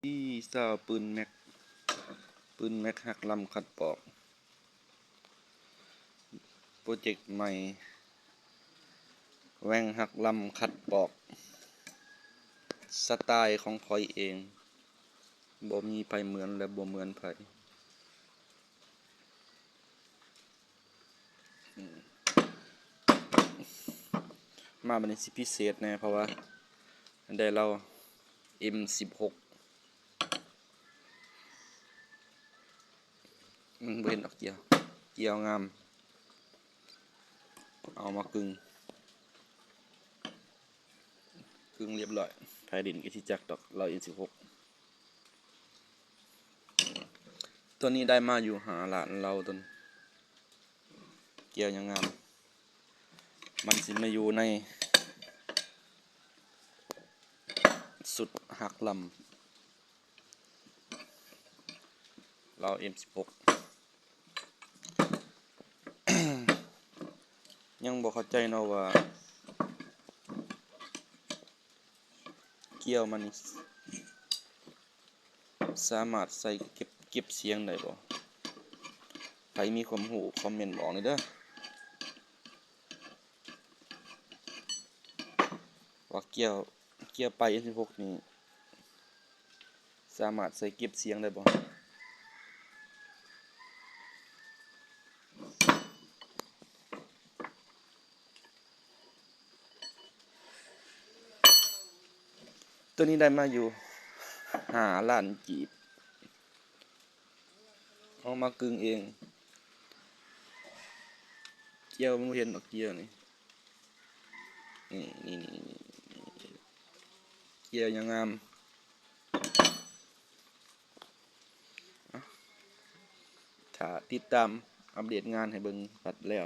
ที่ซาวปืนแม็กหักลำขัดปอกโปรเจกต์ใหม่แหว่งหักลำขัดปอกสไตล์ของพอยเองบ่มีไผเหมือนและบ่เหมือนไผมาบัดนี้สิพิเศษแน่เพราะว่าได้เรา M16 มันบ่เห็นดอกเกี่ยวงามเอามากึ่งเรียบร้อยภายดินก็สิจักดอกเรา M16 ตัวนี้ได้มาอยู่หาหลานเราต้นเกี่ยวยังงามมันสิมาอยู่ในสุดหักลำเรา M16 ยังบอกเข้าใจเนาะว่าเกี่ยวมันสามารถใส่เก็บเสียงได้บ่ใครมีความรู้คอมเมนต์บอกหน่อยเด้อว่าเกี่ยวไป M16 นี่สามารถใส่เก็บเสียงได้บ่ตัวนี้ได้มาอยู่5 ล้านกีบเอามากึ่งเองเกี่ยวมันบ่เห็นดอกเกี่ยวนี่เกี่ยวยังงามถ้าติดตามอัปเดตงานให้เบิ่งปัดแล้ว